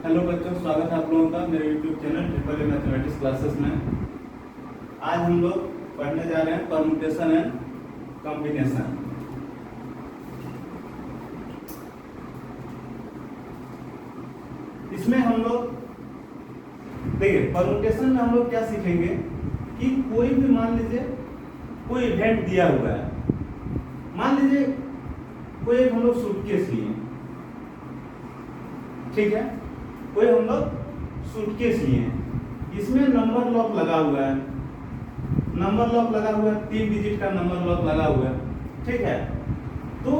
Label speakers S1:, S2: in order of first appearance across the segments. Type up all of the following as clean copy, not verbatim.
S1: Hello बच्चों, स्वागत है आप लोगों का मेरे YouTube channel triple A mathematics classes में। आज हम लोग पढ़ने जा रहे हैं परम्यूटेशन एंड कॉम्बिनेशन। इसमें हम लोग देखिए, परम्यूटेशन में हम लोग क्या सीखेंगे कि कोई भी मान लीजिए कोई इवेंट दिया हुआ है। मान लीजिए कोई एक हम लोग सूटकेस लिए, ठीक है, कोई हम लोग सूटकेस लिए, इसमें नंबर लॉक लगा हुआ है, नंबर लॉक लगा हुआ है, 3 डिजिट का नंबर लॉक लगा हुआ है, ठीक है। तो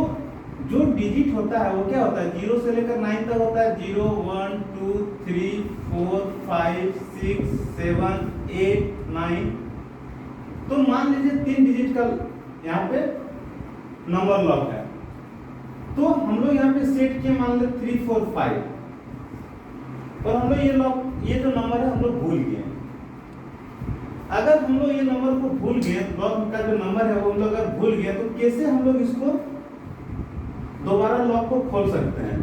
S1: जो डिजिट होता है वो क्या होता है, 0 से लेकर 9 तक होता है। 0 1 2 3 4 5 6 7 8 9। तो मान लीजिए 3 डिजिट का यहाँ पे नंबर लॉक है, तो हम लोग यहाँ पे सेट किए मान लो 3 4 5, और हम लोग ये जो नंबर है हम लोग भूल गए। अगर हम लोग ये नंबर को भूल गए, लॉक का जो नंबर है वो हम लोग अगर भूल गए, तो कैसे हम लोग इसको दोबारा लॉक को खोल सकते हैं।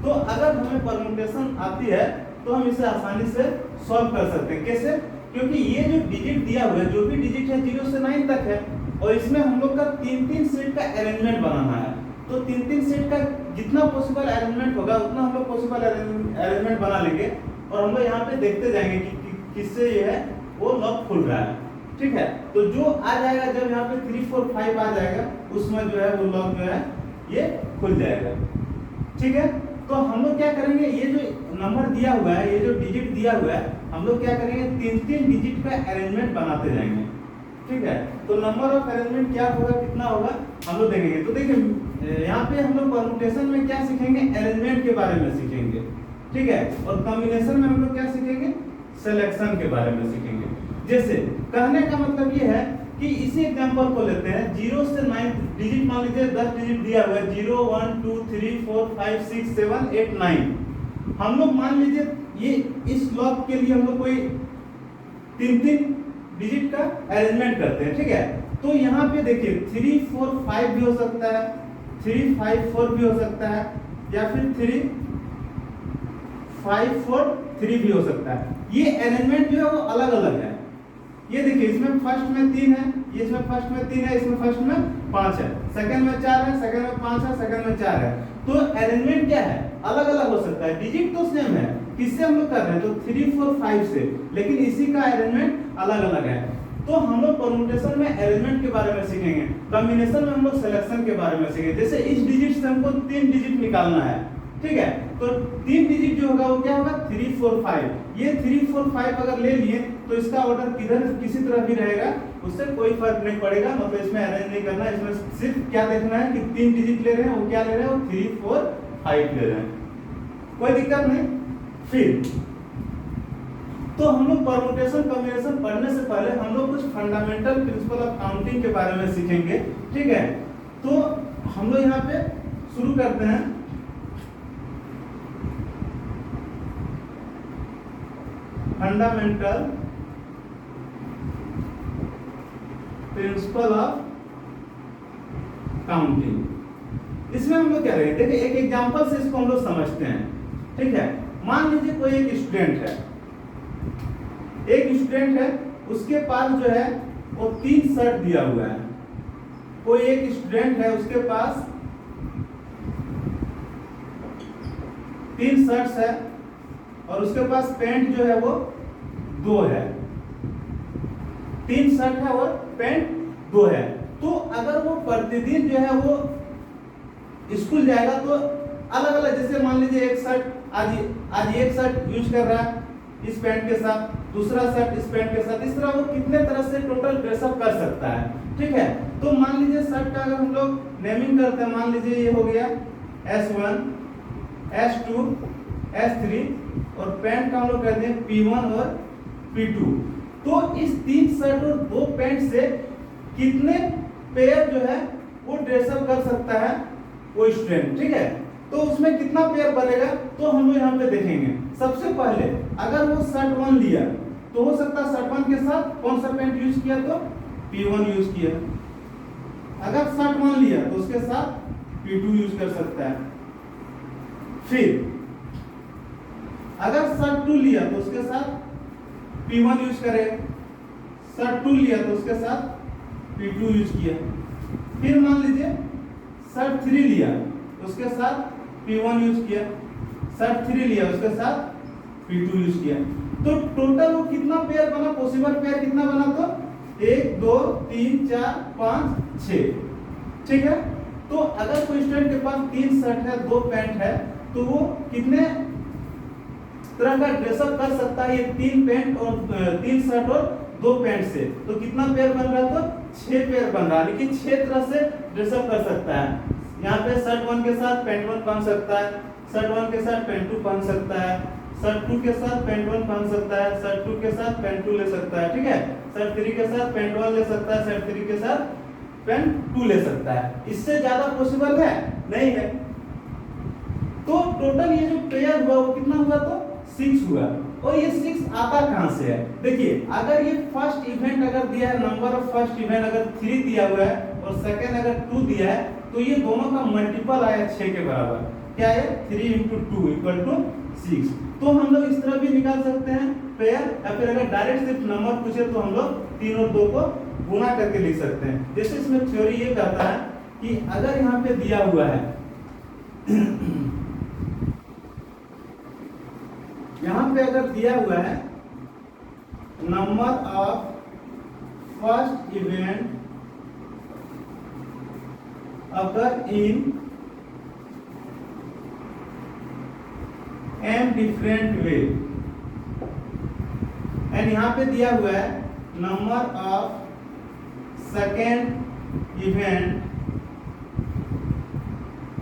S1: तो अगर हमें परम्यूटेशन आती है तो हम इसे आसानी से सॉल्व कर सकते हैं। कैसे? क्योंकि ये जो डिजिट दिया हुआ है, जो भी डिजिट है 0 से 9 तक है, और इसमें हम लोग का 3-3 सेट का अरेंजमेंट बनाना है। तो 3-3 सेट का जितना पॉसिबल अरेंजमेंट होगा उतना हम लोग पॉसिबल अरेंजमेंट बना लेंगे, और हम लोग यहाँ पे देखते जाएंगे कि किससे ये है वो लॉक खुल रहा है, ठीक है। तो जो आ जाएगा, जब यहाँ पे 3 4 5 आ जाएगा, उसमें जो है वो लॉक जो है ये खुल जाएगा, ठीक है। तो हम लोग क्या करेंगे, ये जो नंबर दिया हुआ है, ये जो डिजिट दिया हुआ है, हम लोग क्या करेंगे 3-3 डिजिट का अरेंजमेंट बनाते जाएंगे, ठीक है। तो नंबर ऑफ अरेंजमेंट क्या होगा, कितना होगा, हम लोग देखेंगे। तो देखिए यहाँ पे हम लोग परम्यूटेशन में क्या सीखेंगे, अरेंजमेंट के बारे में सीखेंगे, ठीक है। और कॉम्बिनेशन में हम लोग क्या सीखेंगे, सिलेक्शन के बारे में सीखेंगे। जैसे कहने का मतलब ये है कि इसी एग्जांपल को लेते हैं, 0 से 9 डिजिट, मान लीजिए 10 डिजिट दिया हुआ है, 0 1 2 3 4 5 6 7 8 9। हम लोग मान लीजिए ये इस लॉक के लिए हम लोग कोई 3-3 डिजिट का अरेंजमेंट करते हैं, ठीक है। तो यहाँ पे देखिए 3 4 5 भी हो सकता है, 3 5 4 भी हो सकता है, या फिर 3 5 4 3 भी हो सकता है। ये अरेंजमेंट जो है वो अलग अलग है। ये देखिए, इसमें फर्स्ट में 3 है, ये इसमें फर्स्ट में 3 है, इसमें फर्स्ट में 5 है, सेकंड में 4 है, सेकंड में 5 है, सेकंड में 4 है। तो अरेंजमेंट क्या है, अलग अलग हो सकता है। डिजिट तो सेम है, किससे हम लोग कर रहे हैं, तो 3 4 5 से, लेकिन इसी का अरेंजमेंट अलग अलग है। तो हम लोग परम्यूटेशन में अरेंजमेंट के बारे में सीखेंगे, कॉम्बिनेशन में हम लोग सिलेक्शन के बारे में सीखेंगे। जैसे इस डिजिट से हमको 3 डिजिट निकालना है, ठीक है। तो 3 डिजिट जो होगा वो क्या होगा, 3 4 5। ये 3 4 5 अगर ले लिए तो इसका ऑर्डर किधर किसी तरह भी रहेगा, उससे कोई फर्क नहीं पड़ेगा। मतलब इसमें अरेंज नहीं करना, इसमें सिर्फ क्या देखना है कि 3 डिजिट ले रहे हैं, वो क्या ले रहे हैं, वो 3 4 5 ले रहे हैं, कोई दिक्कत नहीं। फिर तो हम लोग परम्यूटेशन कॉम्बिनेशन पढ़ने से पहले हम लोग कुछ फंडामेंटल प्रिंसिपल ऑफ काउंटिंग के बारे में सीखेंगे, ठीक है। तो हम लोग यहाँ पे शुरू करते हैं। Fundamental principle of counting. इसमें हम लोग क्या करेंगे, देखिए एक एग्जांपल से इसको हम लोग समझते हैं, ठीक है। मान लीजिए कोई एक स्टूडेंट है, उसके पास जो है वो 3 शर्ट दिया हुआ है। कोई एक स्टूडेंट है, उसके पास 3 शर्ट्स है, और उसके पास पैंट जो है वो 2 है। 3 शर्ट है और पैंट 2 है। तो अगर वो प्रतिदिन जो है वो स्कूल जाएगा तो अलग अलग, जैसे मान लीजिए एक शर्ट आज एक शर्ट यूज कर रहा है इस पैंट के साथ, दूसरा शर्ट इस पैंट के साथ, इस तरह वो कितने तरह से टोटल ड्रेसअप कर सकता है, ठीक है। तो मान लीजिए शर्ट का अगर हम लोग नेमिंग करते हैं, मान लीजिए ये हो गया S1 S2 S3, और पैंट का हम लोग कहते हैं P1 और P2। तो इस 3 शर्ट और 2 पैंट से कितने पेयर जो है वो ड्रेसअप कर सकता है वो स्टूडेंट, ठीक है। तो उसमें कितना पेयर बनेगा, तो हम लोग यहाँ पे देखेंगे। सबसे पहले अगर वो शर्ट 1 लिया तो हो सकता है शर्ट 1 के साथ कौन सा पैंट यूज किया, तो P1 यूज किया। अगर शर्ट 1 लिया तो उसके साथ P2 यूज कर सकता है। फिर अगर शर्ट 2 लिया तो उसके साथ P1 यूज करेगा, शर्ट 2 लिया तो उसके साथ P2 यूज किया। फिर मान लीजिए शर्ट 3 लिया तो उसके साथ P1 यूज किया, शर्ट 3 लिया उसके साथ P2 यूज किया। तो टोटल वो कितना पेयर बना, पॉसिबल पेयर कितना बना, तो 1 2 3 4 5 6। ठीक है, तो अगर कोई स्टूडेंट के पास 3 शर्ट है 2 पैंट है तो वो कितने तरह का ड्रेसअप कर सकता है, ये 3 पैंट और 3 शर्ट और 2 पैंट से, तो कितना पेयर बन रहा है, तो 6 पेयर बन रहा है, लेकिन 6 तरह से ड्रेसअप कर सकता है। यहाँ पे शर्ट 1 के साथ पैंट 1 पहन सकता है, शर्ट 1 के साथ पैंट 2 पहन सकता है, शर्ट 2 के साथ पैंट 1 पहन सकता है, शर्ट 2 के साथ पैंट 2 ले सकता है। ठीक है, शर्ट 3 के साथ पैंट 1 ले सकता है, शर्ट 3 के साथ पैंट 2 ले सकता है। इससे ज्यादा पॉसिबल है नहीं है। तो टोटल ये जो पेयर हुआ वो कितना हुआ, तो 6 हुआ। और ये 6 आता कहां से है, देखिए अगर ये फर्स्ट इवेंट अगर दिया है, नंबर ऑफ फर्स्ट इवेंट अगर 3 दिया हुआ है और सेकंड अगर 2 दिया है, तो ये दोनों का मल्टीपल आया 6 के बराबर, क्या है 3 × 2 = 6। तो हम लोग इस तरह भी निकाल सकते हैं पेयर, या फिर अगर डायरेक्ट सिर्फ नंबर पूछे तो हम लोग 3 और 2 को गुणा करके लिख सकते हैं। जैसे इसमें थ्योरी ये कहता है कि अगर यहाँ पे दिया हुआ है यहाँ पे अगर दिया हुआ है नंबर ऑफ फर्स्ट इवेंट अगर इन m डिफरेंट वे, एंड यहाँ पे दिया हुआ है नंबर ऑफ सेकेंड इवेंट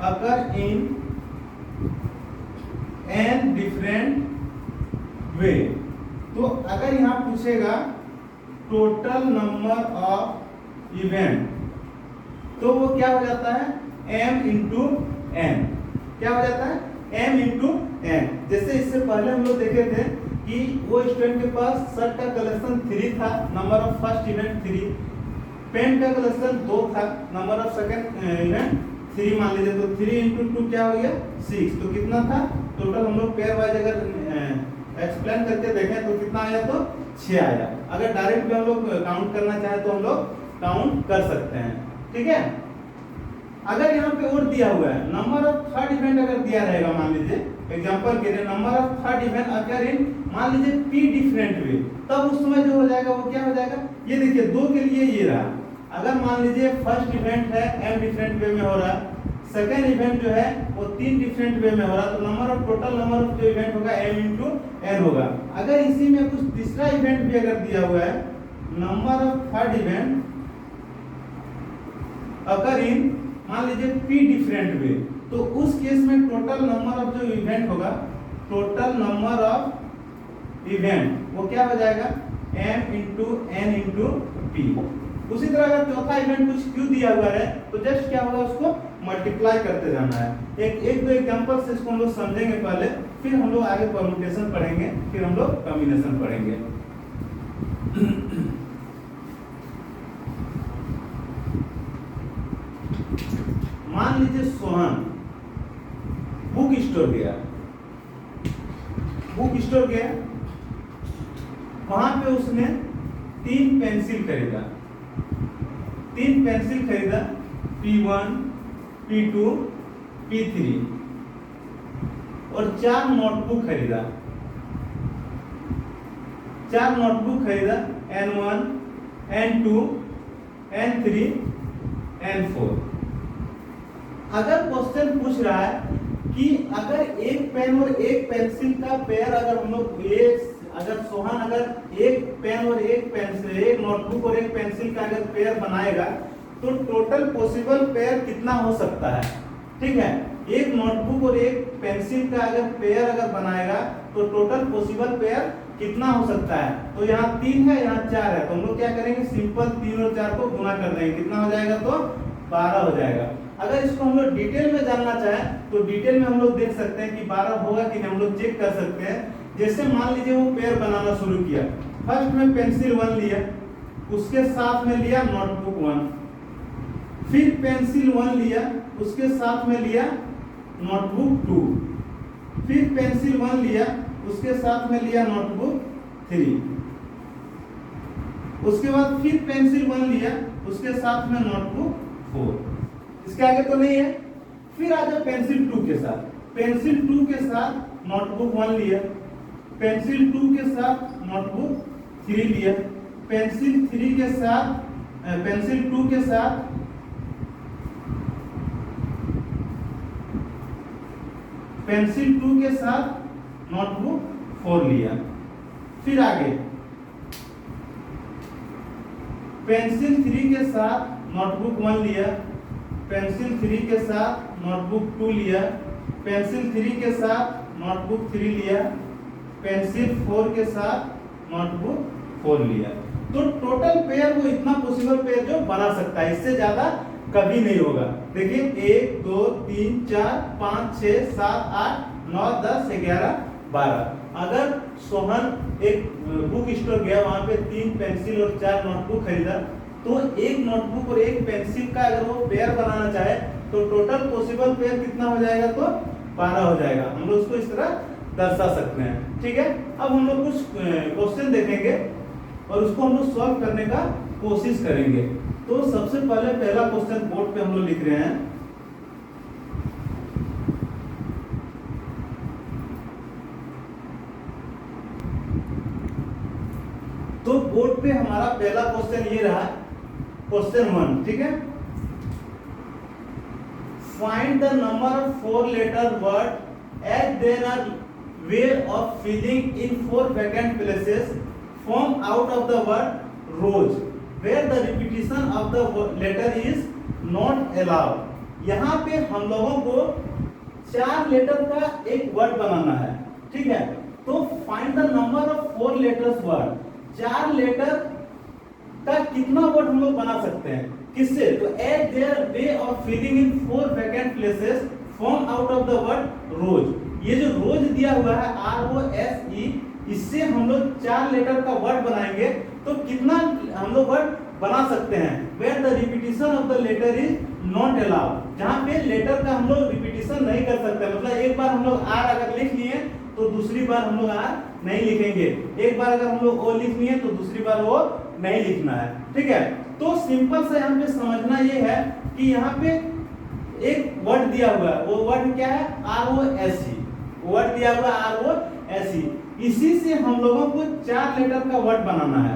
S1: अगर इन n डिफरेंट वे। तो अगर यहाँ पूछेगा टोटल नंबर ऑफ इवेंट, तो वो क्या हो जाता है m × n, क्या हो जाता है m × n। जैसे इससे पहले हम लोग देखे थे कि वो स्टूडेंट के पास शर्ट का कलेक्शन 3 था, number of first event 3, pen का कलेक्शन 2 था, नंबर ऑफ सेकंड इवेंट 3 मान लीजिए, तो 3 × 2 क्या हो गया 6। तो कितना था टोटल, हम लोग पेयर वाइज अगर एक्सप्लेन करके देखें तो कितना आया, तो 6 आया। अगर डायरेक्ट भी हम लोग काउंट करना चाहे तो हम लोग काउंट कर सकते हैं। ठीक है, अगर यहाँ पे और दिया हुआ है नंबर ऑफ थर्ड इवेंट अगर दिया रहेगा, मान लीजिए एग्जांपल के लिए नंबर ऑफ थर्ड इवेंट अगर इन मान लीजिए p डिफरेंट वे, तब उस समय जो हो जाएगा वो क्या हो जाएगा, ये देखिए 2 के लिए ये रहा। अगर मान लीजिए फर्स्ट इवेंट है m डिफरेंट वे में हो रहा, सेकेंड इवेंट जो है वो 3 डिफरेंट वे में हो रहा, तो number of total number of जो इवेंट होगा m × n होगा। अगर इसी में कुछ तीसरा इवेंट भी अगर दिया हुआ है नंबर ऑफ थर्ड इवेंट अगर इन मान लीजिए p डिफरेंट वे, तो उस केस में टोटल नंबर ऑफ जो इवेंट होगा, टोटल नंबर ऑफ इवेंट वो क्या हो जाएगा m × n × p। उसी तरह अगर चौथा इवेंट कुछ q दिया हुआ है तो जस्ट क्या होगा, उसको मल्टीप्लाई करते जाना है। एक दो एग्जांपल से इसको हम लोग समझेंगे पहले, फिर हम लोग आगे परम्यूटेशन पढ़ेंगे, फिर हम लोग कॉम्बिनेशन पढ़ेंगे। मान लीजिए सोहन बुक स्टोर गया, वहां पे उसने 3 पेंसिल खरीदा, P1 P2 P3 और 4 नोटबुक खरीदा, N1 N2 N3 N4। अगर क्वेश्चन पूछ रहा है कि अगर एक पेन और एक पेंसिल का पेयर अगर हम लोग अगर सोहन अगर एक पेन और एक पेंसिल, एक नोटबुक और एक पेंसिल का अगर पेयर बनाएगा तो टोटल पॉसिबल पेयर कितना हो सकता है। ठीक है, एक नोटबुक और एक पेंसिल का अगर पेयर अगर बनाएगा तो टोटल पॉसिबल पेयर कितना हो सकता है। तो यहाँ 3 है, यहाँ 4 है, तो हम लोग क्या करेंगे, सिंपल 3 और 4 को गुना कर देंगे, कितना हो जाएगा, तो 12 हो जाएगा। अगर इसको हम लोग डिटेल में जानना चाहें तो डिटेल में हम लोग देख सकते हैं कि 12 होगा कि नहीं, हम लोग चेक कर सकते हैं। जैसे मान लीजिए वो पेयर बनाना शुरू किया, फर्स्ट में पेंसिल 1 लिया, उसके साथ में लिया नोटबुक 1, फिर पेंसिल 1 लिया, उसके साथ में लिया नोटबुक 2, फिर पेंसिल 1 लिया, उसके साथ में लिया नोटबुक 3, उसके बाद फिर पेंसिल 1 लिया, उसके साथ में नोटबुक 4, इसके आगे तो नहीं है। फिर आ जाओ पेंसिल 2 के साथ, पेंसिल 2 के साथ नोटबुक 1 लिया, पेंसिल 2 के साथ नोटबुक 3 लिया, पेंसिल 3 के साथ पेंसिल 2 के साथ पेंसिल 2 के साथ नोटबुक 4 लिया। फिर आगे पेंसिल 3 के साथ नोटबुक 1 लिया, पेंसिल 3 के साथ नोटबुक 2 लिया, पेंसिल 3 के साथ नोटबुक 3 लिया, पेंसिल 4 के साथ नोटबुक 4 लिया। तो टोटल पेयर वो इतना पॉसिबल पेयर जो बना सकता है, इससे ज्यादा कभी नहीं होगा। देखिए 1 2 3 4 5 6 7 8 9 10 11 12। अगर सोहन एक बुक स्टोर गया, वहां पे 3 पेंसिल और 4 नोटबुक खरीदा, तो एक नोटबुक और एक पेंसिल का अगर वो पेयर बनाना चाहे तो टोटल पॉसिबल पेयर कितना हो जाएगा, तो 12 हो जाएगा। हम लोग उसको इस तरह दर्शा सकते हैं। ठीक है, अब हम लोग कुछ क्वेश्चन देखेंगे और उसको हम लोग सॉल्व करने का कोशिश करेंगे। तो सबसे पहले पहला क्वेश्चन बोर्ड पे हम लोग लिख रहे हैं। तो बोर्ड पे हमारा पहला क्वेश्चन ये रहा, क्वेश्चन 1। ठीक है, find the number of 4 letter word as there are ways of filling in 4 vacant places form out of the word rose where the repetition of the letter is not allowed। यहाँ पे हम लोगों को 4 letter का एक word बनाना है। ठीक है, तो find the number of 4 letters word, 4 letter का कितना वर्ड हम लोग बना सकते हैं, किससे? तो at their way of filling in 4 vacant places form out of the word rose. ये जो रोज दिया हुआ है ROSE, इससे हम लोग 4 लेटर का वर्ड बनाएंगे। तो कितना हम लोग वर्ड बना सकते हैं? Where the repetition of the letter is not allowed, जहां पे लेटर का हम लोग रिपीटिशन नहीं कर सकते। मतलब एक बार हम लोग आर अगर लिख लिए तो दूसरी बार हम लोग आर नहीं लिखेंगे, एक बार अगर हम लोग ओ लिख लिए तो दूसरी बार वो नहीं लिखना है। ठीक है, तो सिंपल से यहाँ पे समझना ये है कि यहाँ पे एक वर्ड दिया हुआ है, वो वर्ड क्या है? ROSE, वर्ड दिया हुआ ROSE। इसी से हम लोगों को 4 लेटर का वर्ड बनाना है।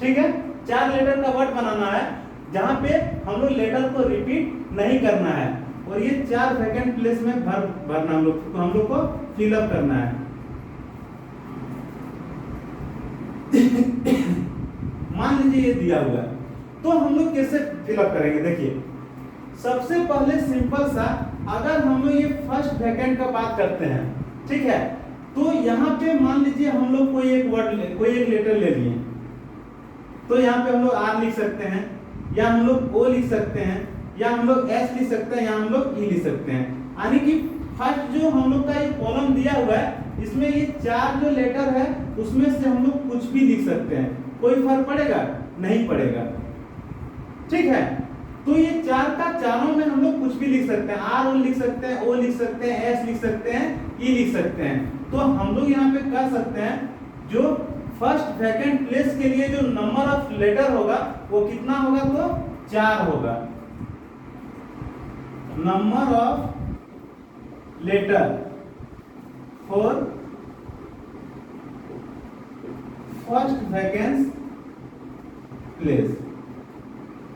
S1: ठीक है, 4 लेटर का वर्ड बनाना है जहां पे हम लोग लेटर को रिपीट नहीं करना है, और ये 4 वैकेंट प्लेस में भरना हम लोग को फिल अप करना है। मान लीजिए ये दिया हुआ है, तो हम लोग कैसे फिल अप करेंगे? देखिए, सबसे पहले सिंपल सा, अगर हम लोग ये फर्स्ट वैकेंट का बात करते हैं, ठीक है, तो यहाँ पे मान लीजिए हम लोग कोई एक लेटर ले लिए, तो यहाँ पे हम लोग R लिख सकते हैं, या हम लोग O लिख सकते हैं, या हम लोग S लिख सकते हैं, या हम लोग E लिख सकते हैं। यानी कि फर्स्ट जो हम लोग का ये कॉलम दिया हुआ है, इसमें ये 4 जो लेटर है उसमें से हम लोग कुछ भी लिख सकते हैं, कोई फर्क पड़ेगा? नहीं पड़ेगा। ठीक है, तो ये 4 का चारों में हम लोग कुछ भी लिख सकते हैं, R लिख सकते हैं, O लिख सकते हैं, S लिख सकते हैं, E लिख सकते हैं। तो हम लोग यहाँ पे कर सकते हैं, जो फर्स्ट वैकेंट प्लेस के लिए जो नंबर ऑफ लेटर होगा वो कितना होगा? तो 4 होगा। Number of letter for first vacant place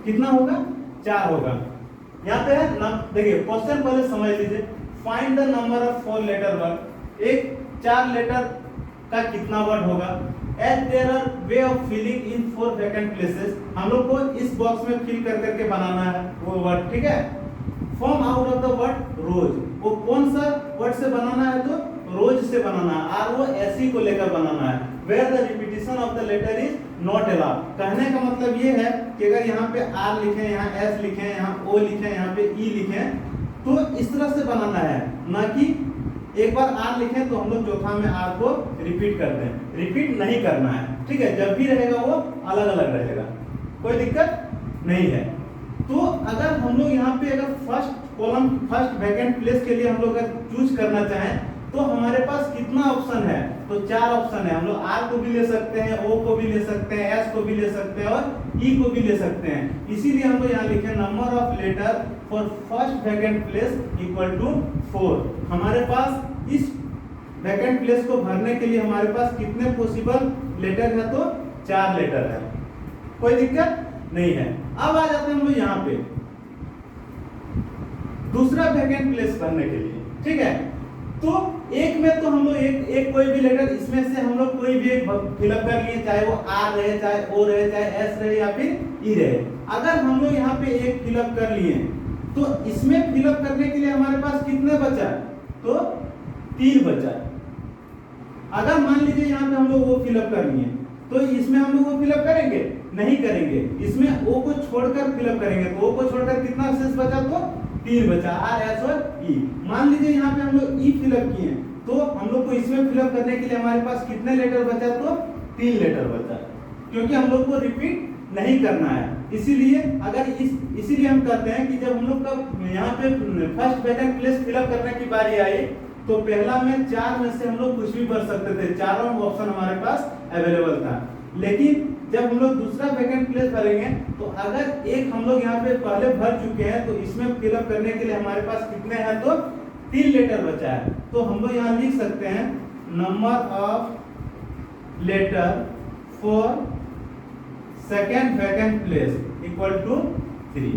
S1: कितना होगा? 4 होगा। यहाँ पे है, देखिए क्वेश्चन पहले समझ लीजिए। Find the number of 4 letter word, एक 4 लेटर का कितना वर्ड होगा? As there are ways of filling in 4 vacant places, हम लोग को इस बॉक्स में फिल कर करके बनाना है वो वर्ड। ठीक है, form out of the word rose, वो कौन सा वर्ड से बनाना है? तो रोज से बनाना है, ROSE को लेकर बनाना है। Where the repetition of the letter is not allowed, कहने का मतलब ये है कि अगर यहाँ पे R लिखे, यहाँ S लिखे, यहाँ O लिखे, यहाँ पे E लिखे, तो इस तरह से बनाना है, ना कि एक बार R लिखें तो हम लोग चौथा में R को रिपीट कर दें। रिपीट नहीं करना है। ठीक है, जब भी रहेगा वो अलग अलग रहेगा, कोई दिक्कत नहीं है। तो अगर हम लोग यहाँ पे अगर first column first vacant place के लिए हम लोग अगर चूज करना चाहें तो हमारे पास कितना ऑप्शन है? तो 4 ऑप्शन है। हम लोग आर को भी ले सकते हैं, ओ को भी ले सकते हैं, एस को भी ले सकते हैं और ई को भी ले सकते हैं। इसीलिए हम लोग यहाँ लिखे number of letter for first vacant place equal to 4। हमारे पास इस वैकेंट प्लेस को भरने के लिए हमारे पास कितने पॉसिबल लेटर है? तो 4 लेटर है, कोई दिक्कत नहीं है। अब आ जाते हैं हम लोग यहाँ पे दूसरा वैकेंट प्लेस भरने के लिए, ठीक है। तो एक में तो हम लोग एक कोई भी लेटर इसमें से हम लोग कोई भी एक फिलअप कर लिए, चाहे वो आर रहे, चाहे ओ रहे, चाहे एस रहे या फिर ई रहे। अगर हम लोग यहाँ पे एक फिलअप कर लिए तो इसमें फिलअप करने के लिए हमारे पास कितने बचा? तो 3 बचा। अगर मान लीजिए यहाँ पे हम लोग वो फिलअप कर लिए तो इसमें हम लोग वो फिलअप करेंगे? नहीं करेंगे। इसमें ओ को छोड़कर फिलअप करेंगे, तो ओ को छोड़कर कितना शेष बचा? तो 3 बचा, आर एस और ई। मान लीजिए यहाँ पे हम लोग ई फिलअप किए तो हम लोग को इसमें फिलअप करने के लिए हमारे पास कितने लेटर बचा? तो 3 लेटर बचा, क्योंकि हम लोग को रिपीट नहीं करना है। इसीलिए इसीलिए हम कहते हैं कि जब हम लोग का यहाँ पे फर्स्ट वैकेंट प्लेस फिलअप करने की बारी आई तो पहला में 4 में से हम लोग कुछ भी भर सकते थे, चारों ऑप्शन हमारे पास अवेलेबल था। लेकिन जब हम लोग दूसरा वैकेंट प्लेस भरेंगे तो अगर एक हम लोग यहाँ पे पहले भर चुके हैं तो इसमें फिलअप करने के लिए हमारे पास कितने हैं? तो 3 लेटर बचा है। तो हम लोग यहाँ लिख सकते हैं number of letter for second vacant place equal to 3।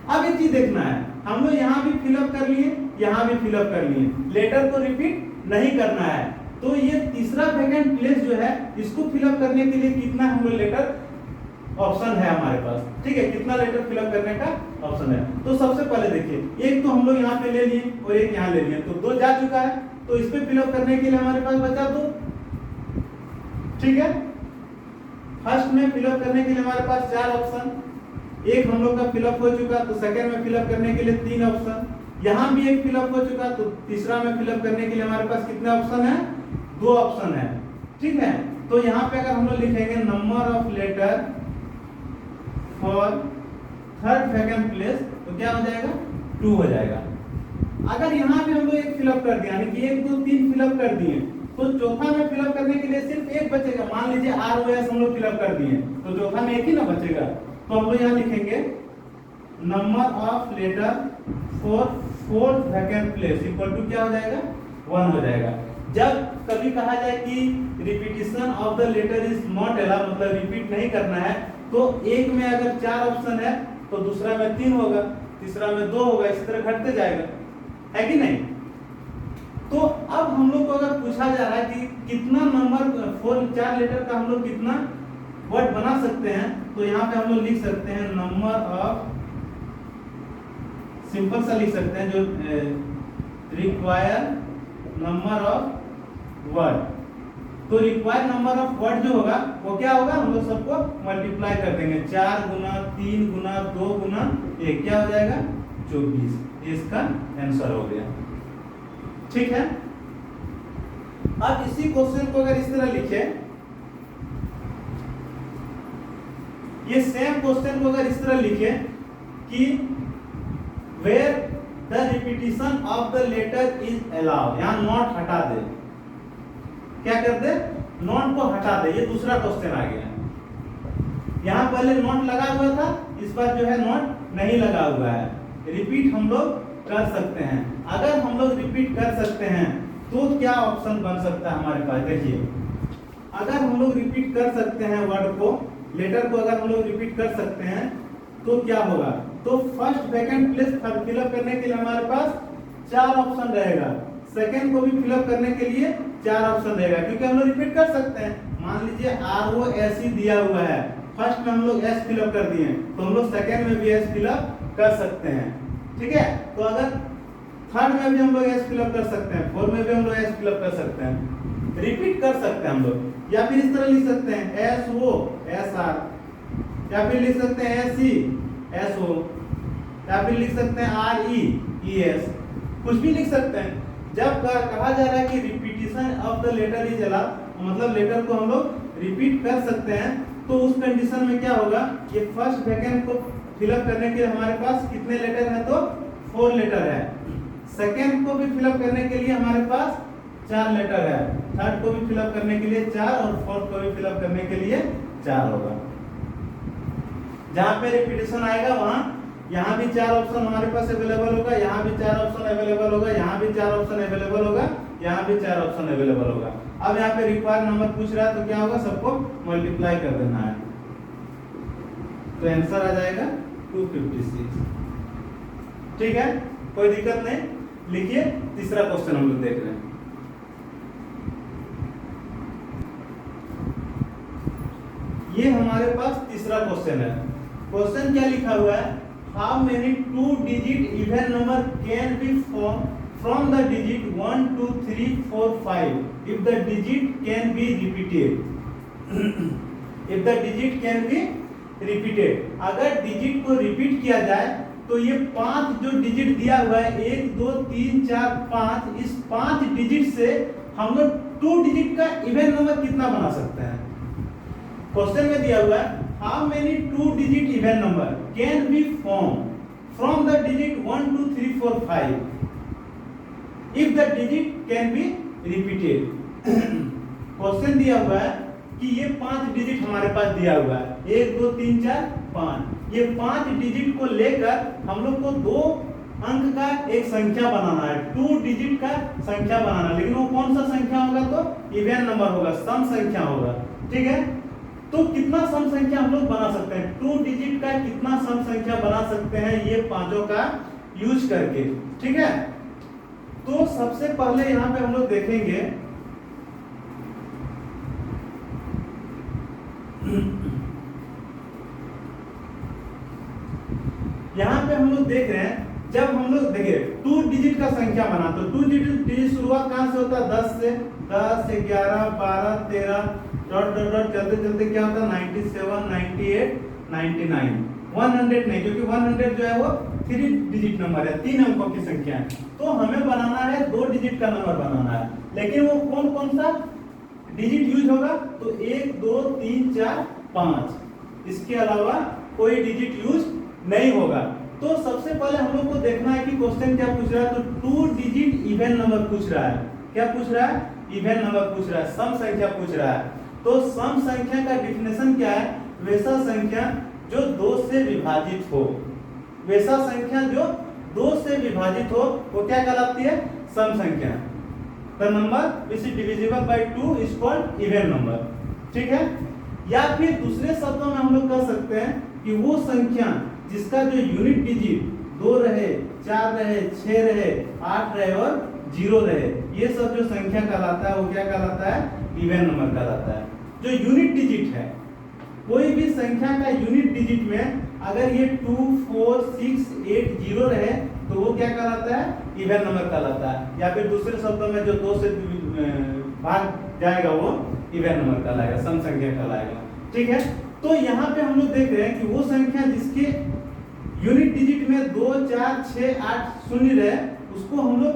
S1: अब एक चीज देखना है, हम लोग यहाँ भी फिलअप कर लिए, यहाँ भी फिलअप कर लिए, लेटर को रिपीट नहीं करना है। तो ये तीसरा वैकेंट प्लेस जो है इसको फिलअप करने के लिए कितना हम लोग लेटर ऑप्शन है हमारे पास, ठीक है, कितना लेटर फिलअप करने का ऑप्शन है। तो सबसे पहले देखिए, एक तो हम लोग यहाँ पे ले लिए और एक यहाँ ले लिए, तो 2 जा चुका है। तो इस पे फिलअप करने के लिए हमारे पास बचा 2, ठीक है। फर्स्ट में फिलअप करने के लिए हमारे पास 4 ऑप्शन, एक हम लोग का फिलअप हो चुका तो सेकंड में फिलअप करने के लिए 3 ऑप्शन, यहाँ भी एक फिलअप हो चुका तो तीसरा में फिलअप करने के लिए हमारे पास कितने ऑप्शन है? 2 ऑप्शन है, ठीक है। तो यहाँ पे अगर हम लोग लिखेंगे number of letter for third vacant place तो क्या हो जाएगा? 2 हो जाएगा। अगर यहाँ पे हम लोग एक फिलअप कर दिया, यानी कि 1 2 3 फिलअप कर दिए तो चौथा में फिलअप करने के लिए सिर्फ एक बचेगा। मान लीजिए आर ओ एस हम लोग फिलअप कर दिए तो चौथा में एक ही ना बचेगा। तो हम लोग यहाँ लिखेंगे number of letter for fourth vacant place equal to क्या हो जाएगा? 1 हो जाएगा। जब कभी कहा जाए कि repetition of the letter is not allowed, मतलब रिपीट नहीं करना है, तो एक में अगर 4 ऑप्शन है तो दूसरा में 3 होगा, तीसरा में 2 होगा, इसी तरह घटते जाएगा, है कि नहीं। तो अब हम लोग को अगर पूछा जा रहा है कि कितना नंबर 4 लेटर का हम लोग कितना वर्ड बना सकते हैं, तो यहाँ पे हम लोग लिख सकते हैं नंबर ऑफ, सिंपल सा लिख सकते हैं जो रिक्वायर नंबर ऑफ वर्ड। तो रिक्वायर्ड नंबर ऑफ वर्ड जो होगा वो क्या होगा? हम लोग सबको मल्टीप्लाई कर देंगे, 4 गुना 3 गुना 2 गुना 1, क्या हो जाएगा? 24। इसका आंसर हो गया, ठीक है। अब इसी क्वेश्चन को अगर इस तरह लिखे, ये सेम क्वेश्चन को अगर इस तरह लिखे कि where the repetition of the letter is allowed, यहाँ नॉट हटा दे, क्या कर दे? नॉट को हटा दे। ये दूसरा क्वेश्चन आ गया। यहाँ पहले नॉट लगा हुआ था, इस बार जो है नॉट नहीं लगा हुआ है। रिपीट हम लोग कर सकते हैं। अगर हम लोग रिपीट कर सकते हैं तो क्या ऑप्शन बन सकता है हमारे पास? देखिए, अगर हम लोग रिपीट कर सकते हैं वर्ड को, लेटर को अगर हम लोग रिपीट कर सकते हैं तो क्या होगा? तो फर्स्ट वैकेंट प्लेस फिलअप करने के लिए हमारे पास 4 ऑप्शन रहेगा, सेकंड को भी फिलअप करने के लिए 4 ऑप्शन रहेगा, क्योंकि हम लोग रिपीट कर सकते हैं। मान लीजिए आर ओ एस ही दिया हुआ है, फर्स्ट में हम लोग एस फिलअप कर दिए तो हम लोग सेकंड में भी एस फिलअप कर सकते हैं, ठीक है। तो अगर थर्ड में भी हम लोग एस फिलअप कर सकते हैं, फोर्थ में भी हम लोग एस फिलअप कर सकते हैं, रिपीट कर सकते हैं हम लोग। या फिर इस तरह लिख सकते हैं एस ओ एस आर, या फिर लिख सकते हैं एस ई एस ओ, या फिर लिख सकते हैं आर ई ई एस, कुछ भी लिख सकते हैं। जब कहा जा रहा है कि repetition of the letter is allowed, मतलब लेटर को हम लोग रिपीट कर सकते हैं, तो उस कंडीशन में क्या होगा? ये फर्स्ट वैकेंट को फिलअप करने के लिए हमारे पास कितने लेटर हैं? तो 4 लेटर है। सेकंड को भी फिलअप करने के लिए हमारे पास 4 लेटर है, थर्ड को भी फिलअप करने के लिए 4 और फोर्थ को भी फिलअप करने के लिए 4 होगा। जहां पे रिपीटेशन आएगा वहां यहाँ भी 4 ऑप्शन हमारे पास अवेलेबल होगा, यहाँ भी 4 ऑप्शन अवेलेबल होगा, यहाँ भी 4 ऑप्शन अवेलेबल होगा, यहाँ भी 4 ऑप्शन अवेलेबल होगा। अब यहाँ पे रिक्वायर्ड नंबर पूछ रहा है तो क्या होगा, सबको मल्टीप्लाई कर देना है, तो आंसर आ जाएगा 256। ठीक है, कोई दिक्कत नहीं। लिखिए तीसरा क्वेश्चन हम लोग देख रहे हैं। ये हमारे पास तीसरा क्वेश्चन है। क्वेश्चन क्या लिखा हुआ है, how many 2 digit even number can be from the digit 1 2 3 4 5 if the digit can be repeated if the digit can be repeated। अगर डिजिट को रिपीट किया जाए तो ये 5 जो डिजिट दिया हुआ है 1 2 3 4 5, इस 5 डिजिट से हम लोग 2 डिजिट का इवन नंबर कितना बना सकते हैं। क्वेश्चन में दिया हुआ है how many 2 digit even number can be form from the digit 1 2 3 4 5 if the digit can be repeated। Question दिया हुआ है कि ये 5 डिजिट हमारे पास दिया हुआ है 1 2 3 4 5, ये 5 डिजिट को लेकर हम लोग को 2 अंक का एक संख्या बनाना है, 2 डिजिट का संख्या बनाना है, लेकिन वो कौन सा संख्या होगा, तो इवन नंबर होगा, सम संख्या होगा। ठीक है, तो कितना सम संख्या हम लोग बना सकते हैं, 2 डिजिट का कितना सम संख्या बना सकते हैं ये पांचों का यूज करके। ठीक है, तो सबसे पहले यहां पे हम लोग देखेंगे यहां पे हम लोग देख रहे हैं, जब हम लोग देखिए 2 डिजिट का संख्या बना तो 2 डिजिट शुरुआत कहां से होता है, 10 से, 10 11 12 13 डॉट डॉट डॉट चलते चलते क्या होता है 97 98 99 100 नहीं, क्योंकि 100 जो है वो 3 डिजिट नंबर है, 3 अंकों की संख्या है, तो हमें बनाना है 2 डिजिट का नंबर बनाना है, लेकिन वो कौन कौन सा डिजिट यूज होगा, तो 1 2 3 4 5, इसके अलावा कोई डिजिट यूज नहीं होगा। तो सबसे पहले हम लोग को देखना है कि क्वेश्चन क्या पूछ रहा है, तो 2 डिजिट इवन नंबर पूछ रहा है। क्या पूछ रहा है, इवन नंबर पूछ रहा है, सम संख्या पूछ रहा है। तो सम संख्या का डेफिनेशन क्या है, वैसा संख्या जो 2 से विभाजित हो, वैसा संख्या जो 2 से विभाजित हो वो क्या कहलाती है, सम संख्या। The number which is divisible by 2 is called even number. ठीक है, या फिर दूसरे शब्दों में हम लोग कह सकते हैं कि वो संख्या जिसका जो यूनिट डिजिट 2 रहे, 4 रहे, 6 रहे, 8 रहे और 0 रहे, ये सब जो संख्या कहलाता है वो क्या कहलाता है, इवन नंबर कहलाता है। जो यूनिट डिजिट है, कोई भी संख्या का यूनिट डिजिट में अगर ये 2 4 6 8 0 रहे तो वो क्या कहलाता है, इवन नंबर कहलाता है, या फिर दूसरे शब्दों में जो 2 से भाग जाएगा वो इवन नंबर कहलाएगा, सम संख्या कहलाएगा। ठीक है, तो यहाँ पे हम लोग देख रहे हैं कि वो संख्या जिसके यूनिट डिजिट में 2 4 6 8 0 रहे उसको हम लोग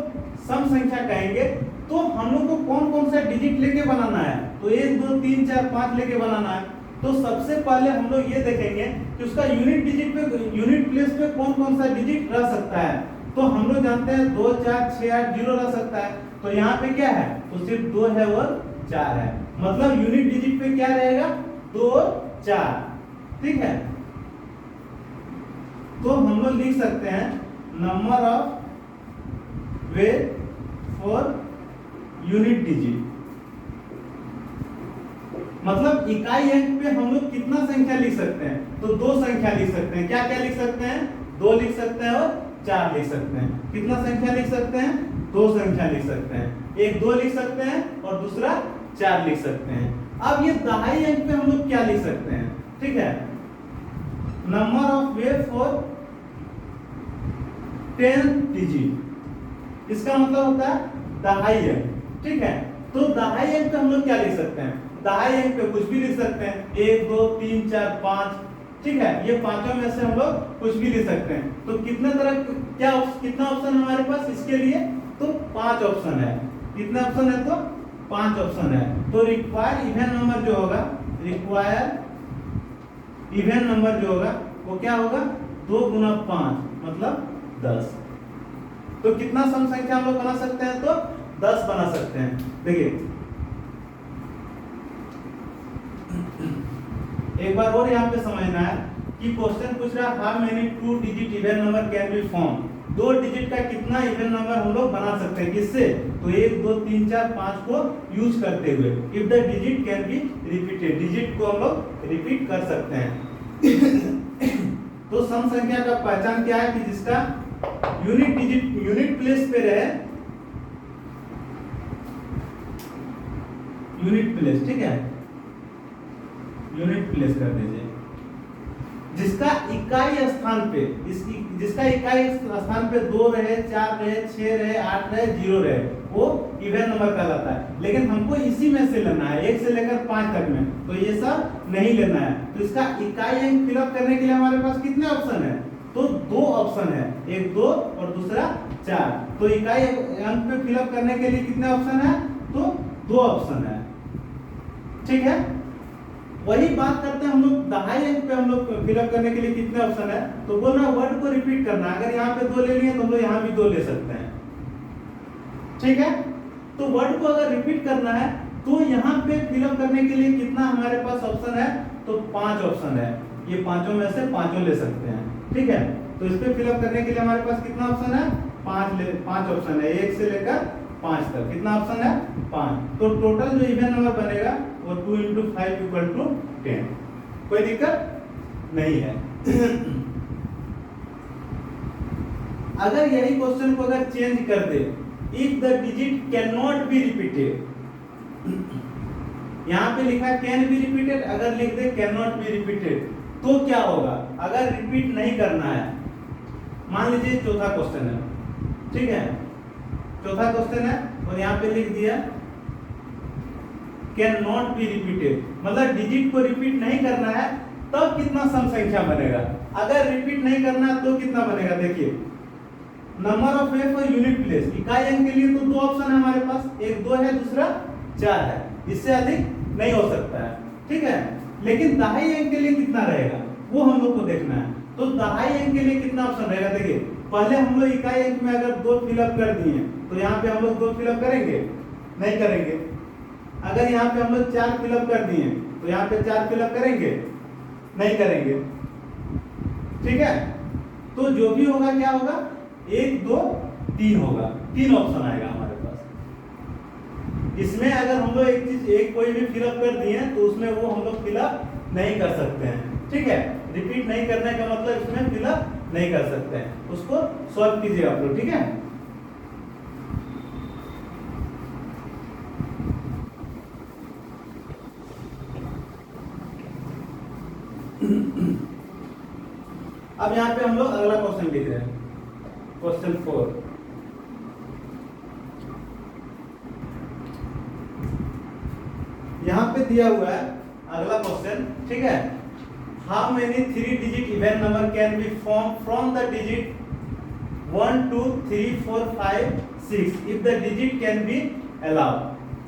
S1: सम संख्या कहेंगे। तो हम लोग को कौन कौन सा डिजिट लेके बनाना है, तो 1 2 3 4 5 लेके बनाना है। तो सबसे पहले हम लोग ये देखेंगे कि उसका यूनिट डिजिट पे, यूनिट प्लेस पे कौन कौन सा डिजिट रह सकता है। तो हम लोग जानते हैं 2 4 6 8 0 रह सकता है, तो यहाँ पे क्या है, तो सिर्फ 2 है और 4 है, मतलब यूनिट डिजिट पे क्या रहेगा, 2 और 4। ठीक है, तो हम लोग लिख सकते हैं number of way for unit digit, मतलब इकाई अंक पे हम लोग कितना संख्या लिख सकते हैं, तो 2 संख्या लिख सकते हैं। क्या क्या लिख सकते हैं, 2 लिख सकते हैं और 4 लिख सकते हैं। कितना संख्या लिख सकते हैं, 2 संख्या लिख सकते हैं, एक 2 लिख सकते हैं और दूसरा 4 लिख सकते हैं। अब ये दहाई अंक पे हम लोग क्या लिख सकते हैं, ठीक है, number of way for 10 digit, इसका मतलब होता है दहाई अंक। ठीक है, तो दहाई अंक पे हम लोग क्या लिख सकते हैं, दहाई अंक पे कुछ भी लिख सकते हैं, 1 2 3 4 5। ठीक है, ये पांचों में से हम लोग कुछ भी लिख सकते हैं। तो कितने तरह क्या कितना ऑप्शन हमारे पास इसके लिए, तो 5 ऑप्शन है। कितने ऑप्शन है, तो 5 ऑप्शन है। तो रिक्वायर इवन नंबर जो होगा, रिक्वायर इवन नंबर जो होगा वो क्या होगा, 2 गुना 5 मतलब 10। तो कितना सम संख्या हम लोग बना सकते हैं, तो 10 बना सकते हैं। देखिए एक बार और यहाँ पे समझना है कि क्वेश्चन पूछ रहा है how many 2 digit even number can be form, 2 digit का कितना इवन नंबर हम लोग बना सकते हैं, किससे, तो 1 2 3 4 5 को यूज करते हुए। If the digit can be repeated, digit को हम लोग रिपीट कर सकते हैं। तो सम संख्या का पहचान क्या है कि जिसका यूनिट डिजिट यूनिट प्लेस पे रहे, यूनिट प्लेस, ठीक है, यूनिट प्लेस कर दीजिए, जिसका इकाई स्थान पे, जिसका इकाई स्थान पे 2 रहे, 4 रहे, 6 रहे, 8 रहे, 0 रहे, वो इवन नंबर कहलाता है। लेकिन हमको इसी में से लेना है 1 से लेकर 5 तक में, तो ये सब नहीं लेना है। तो इसका इकाई अंक फिलअप करने के लिए हमारे पास कितने ऑप्शन है, तो 2 ऑप्शन है, एक 2 और दूसरा 4। तो इकाई अंक पे फिलअप करने के लिए कितने ऑप्शन है, तो 2 ऑप्शन है, ठीक है। वही बात करते हैं हम लोग दहाई अंक पे, हम लोग फिलअप करने के लिए कितने ऑप्शन है, तो बोल रहा वर्ड को रिपीट करना। अगर यहाँ पे 2 ले लिए तो हम लोग यहाँ भी 2 ले सकते हैं, ठीक है। तो वर्ड को अगर रिपीट करना है तो यहाँ पे फिलअप करने के लिए कितना हमारे पास ऑप्शन है, तो 5 ऑप्शन है। ये पांचों में से पांचों ले सकते हैं, ठीक है। तो इस पे फिलअप करने के लिए हमारे पास कितना ऑप्शन है, 5 ऑप्शन है, 1 से लेकर 5 तक कितना ऑप्शन है, 5। तो टोटल जो इवन नंबर बनेगा वो 2 × 5 = 10। कोई दिक्कत नहीं है। अगर यही क्वेश्चन को अगर चेंज कर दे, if the digit can not be repeated, यहाँ पे लिखा है कैन बी रिपीटेड, अगर लिख दे कैन नॉट बी रिपीटेड तो क्या होगा, अगर रिपीट नहीं करना है, मान लीजिए चौथा क्वेश्चन है, ठीक है, चौथा क्वेश्चन है और यहाँ पे लिख दिया कैन नॉट बी रिपीटेड, मतलब डिजिट को रिपीट नहीं करना है, तब कितना सम संख्या बनेगा। अगर रिपीट नहीं करना तो कितना बनेगा, देखिए number of A for unit place, इकाई अंक के लिए तो 2 ऑप्शन है हमारे पास, एक 2 है, दूसरा 4 है, इससे अधिक नहीं हो सकता है, ठीक है। लेकिन दहाई अंक के लिए कितना रहेगा वो हम लोग को देखना है। तो दहाई अंक के लिए कितना ऑप्शन रहेगा, देखिए पहले हम लोग इकाई अंक में अगर 2 फिलअप कर दिए तो यहाँ पे हम लोग 2 फिलअप करेंगे, नहीं करेंगे। अगर यहाँ पे हम लोग 4 फिलअप कर दिए तो यहाँ पे 4 फिलअप करेंगे, नहीं करेंगे, ठीक है। तो जो भी होगा क्या होगा, 1 2 3 होगा, 3 ऑप्शन आएगा हमारे पास। इसमें अगर हम लोग एक चीज एक कोई भी फिलअप कर दिए तो उसमें वो हम लोग फिलअप नहीं कर सकते हैं, ठीक है। रिपीट नहीं करने का मतलब इसमें फिलअप नहीं कर सकते हैं, उसको सॉल्व कीजिए आप लोग, ठीक है। अब यहाँ पे हम लोग अगला क्वेश्चन लिख रहे हैं, क्वेश्चन 4। यहाँ पे दिया हुआ है अगला क्वेश्चन, ठीक है। How many 3 digit even number can be form from the digit 1 2 3 4 5 6 if the digit can be allowed.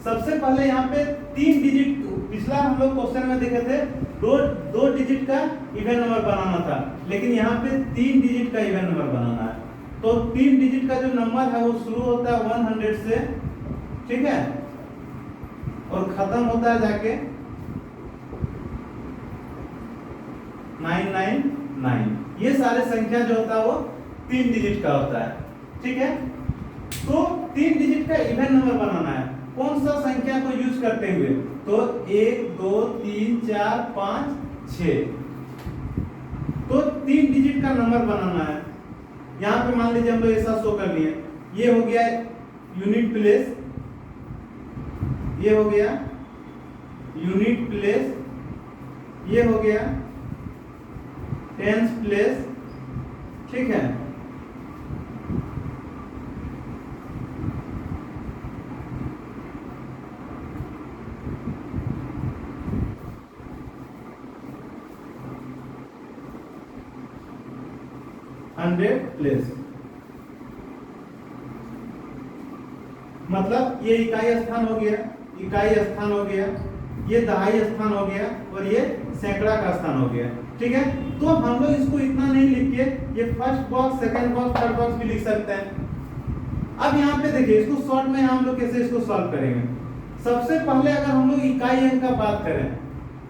S1: सबसे पहले यहाँ पे 3 डिजिट, पिछला हम लोग क्वेश्चन में देखे थे दो डिजिट का इवन नंबर बनाना था, लेकिन यहाँ पे 3 डिजिट का इवन नंबर बनाना है। तो 3 डिजिट का जो नंबर है वो शुरू होता है 100 से, ठीक है, और खत्म होता है जाके 999। ये सारे संख्या जो होता है वो 3 डिजिट का होता है, ठीक है। तो 3 डिजिट का इवन नंबर बनाना है, कौन सा संख्या को यूज करते हुए, तो 1 2 3 4 5 6, तो 3 डिजिट का नंबर बनाना है। यहाँ पे मान लीजिए हम लोग ऐसा शो कर लिए, ये हो गया यूनिट प्लेस, ये हो गया यूनिट प्लेस, ये हो गया टेंस प्लेस, ठीक है। हंड्रेड प्लेस, मतलब ये इकाई स्थान हो गया, इकाई स्थान हो गया, ये दहाई स्थान हो गया और ये सैकड़ा का स्थान हो गया, ठीक है। तो हम लोग इसको इतना नहीं लिख के ये first box, second box, third box भी लिख सकते हैं। अब यहाँ पे देखिए, इसको शॉर्ट में हम लोग कैसे इसको सॉल्व करेंगे। सबसे पहले अगर हम लोग इकाई अंक का बात करें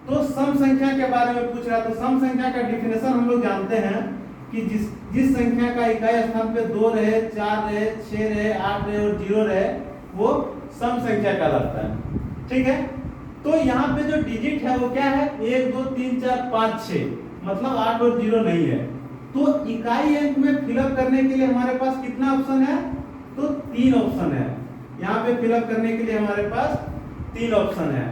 S1: तो सम संख्या के बारे में पूछ रहा है, तो सम संख्या का डिफिनेशन हम लोग जानते हैं कि जिस संख्या का इकाई स्थान पे 2 रहे, 4 रहे, 6 रहे, 8 रहे और 0 रहे वो सम संख्या कहलाता है। ठीक है, तो यहाँ पे जो डिजिट है वो क्या है, 1 2 3 4 5 6, मतलब 8 और 0 नहीं है। तो इकाई अंक में फिलअप करने के लिए हमारे पास कितना ऑप्शन है, तो 3 ऑप्शन है। यहाँ पे फिलअप करने के लिए हमारे पास 3 ऑप्शन है।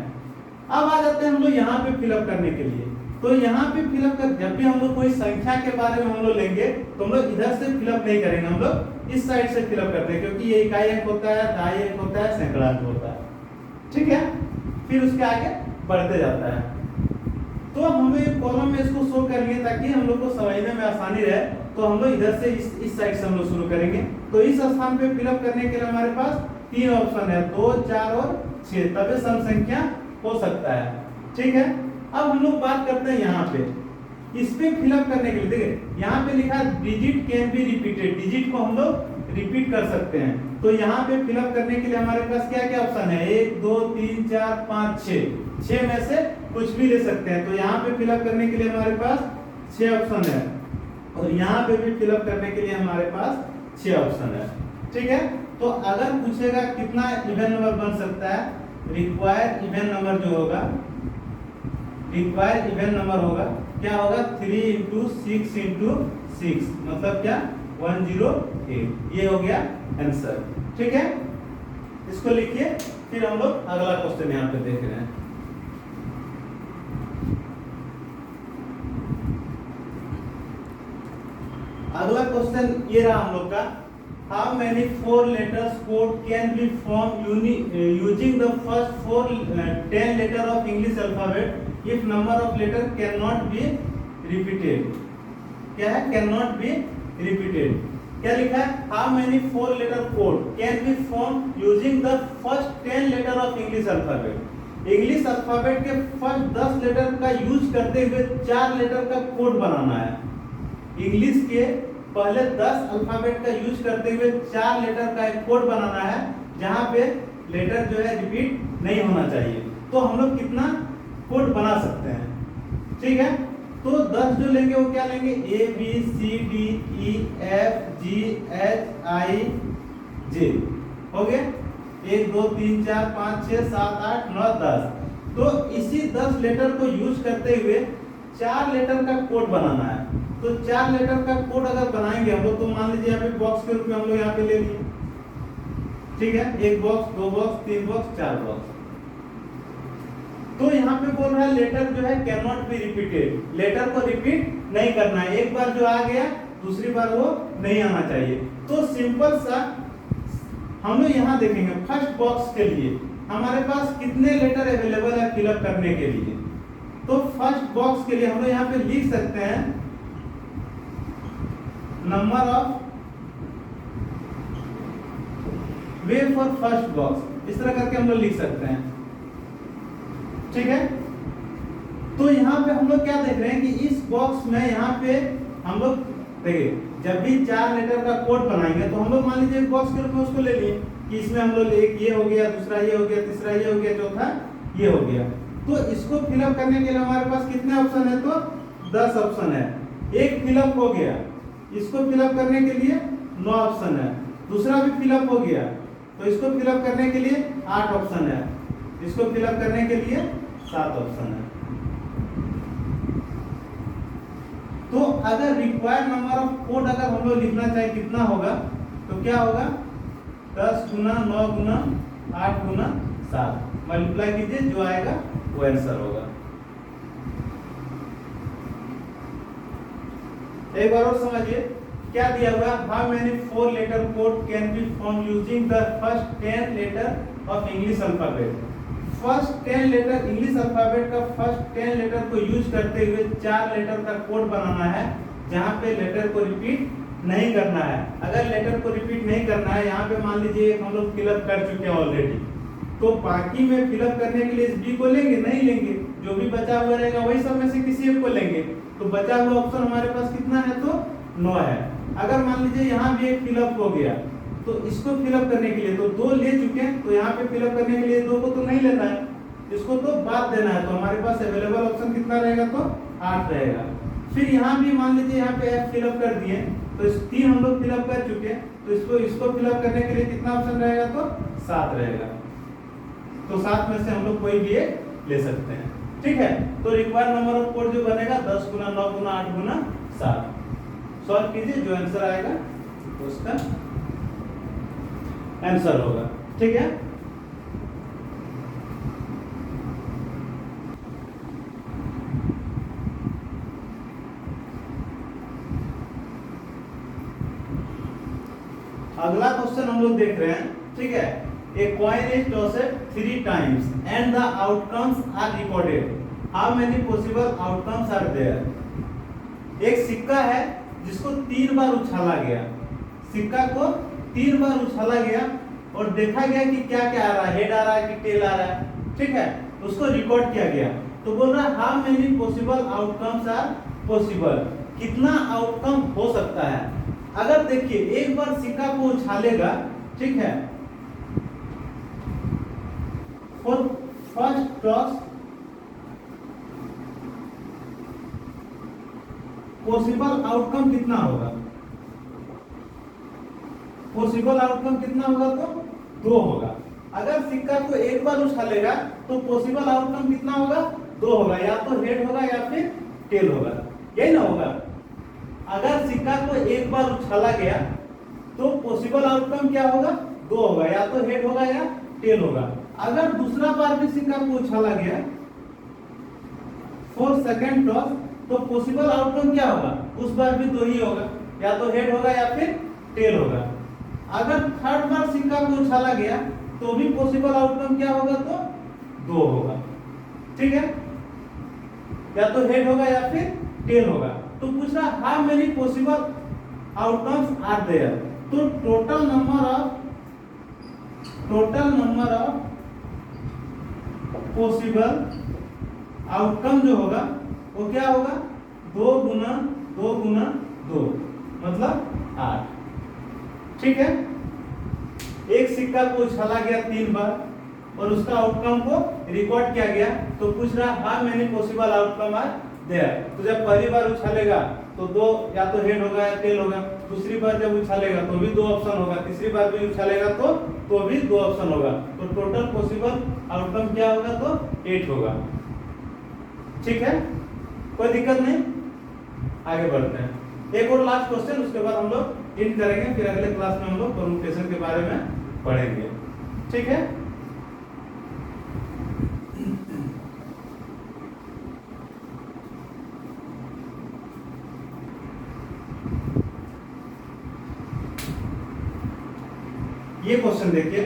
S1: अब आ जाते हैं हम लोग यहाँ पे फिलअप करने के लिए। तो यहाँ पे फिलअप कर, जब भी हम लोग कोई संख्या के बारे में हम लोग लेंगे तो हम लोग इधर से फिलअप नहीं करेंगे, हम लोग इस साइड से फिलअप करते हैं, क्योंकि ये इकाई अंक होता है, दहाई अंक होता है, सैकड़ा अंक होता है। ठीक है, फिर उसके आगे बढ़ते जाता है। तो हमें कॉलम में इसको शो करेंगे ताकि हम लोग को समझने में आसानी रहे। तो हम लोग इधर से इस साइड से हम लोग शुरू करेंगे। तो इस स्थान पे फिलअप करने के लिए हमारे पास 3 ऑप्शन है, 2 4 और 6, तब सम संख्या हो सकता है। ठीक है, अब हम लोग बात करते हैं यहाँ पे इस पे फिलअप करने के लिए। देखिए यहाँ पे लिखा है digit can be repeated, digit को हम लोग रिपीट कर सकते हैं। तो यहाँ पे फिलअप करने के लिए हमारे पास क्या क्या ऑप्शन है, 1 2 3 4 5 6 में से कुछ भी ले सकते हैं। तो यहाँ पे फिलअप करने के लिए हमारे पास 6 ऑप्शन है, और यहाँ पे भी फिलअप करने के लिए हमारे पास 6 ऑप्शन है। ठीक है, तो अगर पूछेगा कितना इवन नंबर बन सकता है, रिक्वायर्ड इवन नंबर जो होगा, रिक्वायर्ड इवन नंबर होगा क्या होगा, 3 × 6 × 6, मतलब क्या 108। ये हो गया आंसर। ठीक है, इसको लिखिए, फिर हम लोग अगला क्वेश्चन यहाँ पे देख रहे हैं। अगला क्वेश्चन ये रहा हम लोग का, how many 4 letters code can be formed using the first 10 letter of English alphabet if number of letter cannot be repeated। क्या है, cannot be repeated। क्या लिखा है, how many 4 letter code can be formed using the first 10 letter of English alphabet। English alphabet के first 10 letter का use करते हुए 4 letter का कोड बनाना है। इंग्लिश के पहले 10 अल्फाबेट का यूज करते हुए 4 लेटर का एक कोड बनाना है, जहां पे लेटर जो है रिपीट नहीं होना चाहिए। तो हम लोग कितना कोड बना सकते हैं, ठीक है। तो 10 जो लेंगे वो क्या लेंगे, ABCDEFGHIJ हो गए, 1 2 3 4 5 6 7 8 9 10। तो इसी 10 लेटर को यूज करते हुए 4 लेटर का कोड बनाना है। तो 4 लेटर का कोड अगर बनाएंगे हम लोग, तो मान लीजिए यहाँ पे बॉक्स के रूप में हम लोग यहाँ पे ले लिए, ठीक है, 1 बॉक्स 2 बॉक्स 3 बॉक्स 4 बॉक्स। तो यहाँ पे बोल रहा है लेटर जो है can not be repeated, letter को रिपीट नहीं करना है। एक बार जो आ गया दूसरी बार वो नहीं आना चाहिए। तो सिंपल सा हम लोग यहाँ देखेंगे, फर्स्ट बॉक्स के लिए हमारे पास कितने लेटर अवेलेबल है फिलअप करने के लिए। तो फर्स्ट बॉक्स के लिए हम लोग यहाँ पे लिख सकते हैं number of way for first box, इस तरह करके हम लोग लिख सकते हैं, ठीक है। तो यहाँ पे हम लोग क्या देख रहे हैं कि इस बॉक्स में यहाँ पे हम लोग देखिए, जब भी 4 लेटर का कोड बनाएंगे तो हम लोग मान लीजिए एक बॉक्स के रूप में उसको ले लिए कि इसमें हम लोग एक ये हो गया, दूसरा ये हो गया, तीसरा ये हो गया, चौथा ये हो गया। तो इसको फिलअप करने के लिए हमारे पास कितने ऑप्शन है, तो 10 ऑप्शन है। एक फिलअप हो गया, इसको फिलअप करने के लिए 9 ऑप्शन है, दूसरा भी फिलअप हो गया, तो इसको फिलअप करने के लिए 8 ऑप्शन है, इसको फिलअप करने के लिए 7 ऑप्शन है। तो अगर रिक्वायर्ड नंबर ऑफ कोड अगर हम लोग लिखना चाहे कितना होगा, तो क्या होगा, 10 गुना 9 गुना 8 गुना 7 मल्टीप्लाई कीजिए, जो आएगा वो आंसर होगा। एक बार और समझिए क्या दिया हुआ, how many 4 letter code can be form using the first 10 letter of English alphabet. First 10 letter English alphabet का फर्स्ट 10 लेटर को यूज करते हुए 4 लेटर का कोड बनाना है, जहां पे लेटर को रिपीट नहीं करना है। अगर लेटर को रिपीट नहीं करना है, यहाँ पे मान लीजिए हम लोग फिलअप कर चुके हैं ऑलरेडी, तो बाकी में फिलअप करने के लिए इस बी को लेंगे, नहीं लेंगे, जो भी बचा हुआ रहेगा वही सब में से किसी एक को लेंगे। तो बचा हुआ ऑप्शन हमारे पास कितना है, तो 9 है। अगर मान लीजिए यहाँ भी एक फिलअप हो गया, तो इसको फिलअप करने के लिए तो 2 ले चुके हैं, तो यहाँ पे फिलअप करने के लिए 2 को तो नहीं लेना है, इसको तो बाद देना है। तो हमारे पास अवेलेबल ऑप्शन कितना रहेगा, तो 8 रहेगा। फिर यहाँ भी मान लीजिए यहाँ पे F फिलअप कर दिए, तो इस 3 हम लोग फिलअप कर चुके हैं, तो इसको फिलअप करने के लिए कितना ऑप्शन रहेगा, तो 7 रहेगा। तो 7 में से हम लोग कोई भी एक ले सकते हैं, ठीक है। तो रिक्वायर्ड नंबर ऑफ कोड जो बनेगा 10 गुना 9 गुना 8 गुना 7। सॉल्व कीजिए, जो आंसर आएगा उसका आंसर होगा, ठीक है। अगला क्वेश्चन हम लोग देख रहे हैं, ठीक है। A coin is tossed 3 times and the outcomes are recorded. How many possible outcomes are there? एक सिक्का है जिसको 3 बार उछाला गया, सिक्का को 3 बार उछाला गया और देखा गया कि क्या क्या आ रहा है, हेड आ रहा है कि टेल आ रहा है, ठीक है। उसको रिकॉर्ड किया गया, तो बोल रहा है how many possible outcomes are possible, कितना आउटकम हो सकता है। अगर देखिए एक बार सिक्का को उछालेगा, ठीक है, for first toss possible outcome कितना होगा, पॉसिबल आउटकम कितना होगा, तो 2 होगा। अगर सिक्का को एक बार उछालेगा तो पॉसिबल आउटकम कितना होगा, 2 होगा, या तो हेड होगा या फिर टेल होगा, यही ना होगा। अगर सिक्का को एक बार उछाला गया तो पॉसिबल आउटकम क्या होगा, 2 होगा, या तो हेड होगा या टेल होगा। अगर दूसरा बार भी सिक्का को उछाला गया फॉर सेकंड टॉस, तो पॉसिबल आउटकम क्या होगा, उस बार भी 2 ही होगा, या तो हेड होगा या फिर टेल होगा। अगर थर्ड बार सिक्का को उछाला गया तो भी पॉसिबल आउटकम क्या होगा, तो 2 होगा, ठीक है, या तो हेड होगा या फिर टेल होगा। तो पूछ रहा how many possible outcomes are there, तो total number of possible outcome जो होगा वो क्या होगा, 2 गुना 2 गुना 2 मतलब 8, ठीक है। एक सिक्का को उछाला गया 3 बार और उसका आउटकम को रिकॉर्ड किया गया, तो पूछ रहा how many possible outcome are there. तो जब पहली बार उछालेगा तो 2 या तो हेड होगा या टेल होगा, दूसरी बार जब उछालेगा तो भी 2 ऑप्शन होगा, तीसरी बार भी उछालेगा तो भी 2 ऑप्शन होगा। तो टोटल पॉसिबल आउटकम क्या होगा, तो 8 होगा, ठीक है, कोई दिक्कत नहीं। आगे बढ़ते हैं, एक और लास्ट क्वेश्चन, उसके बाद हम लोग इन करेंगे, फिर अगले क्लास में हम लोग परम्यूटेशन के बारे में पढ़ेंगे, ठीक है। ये क्वेश्चन देखिए,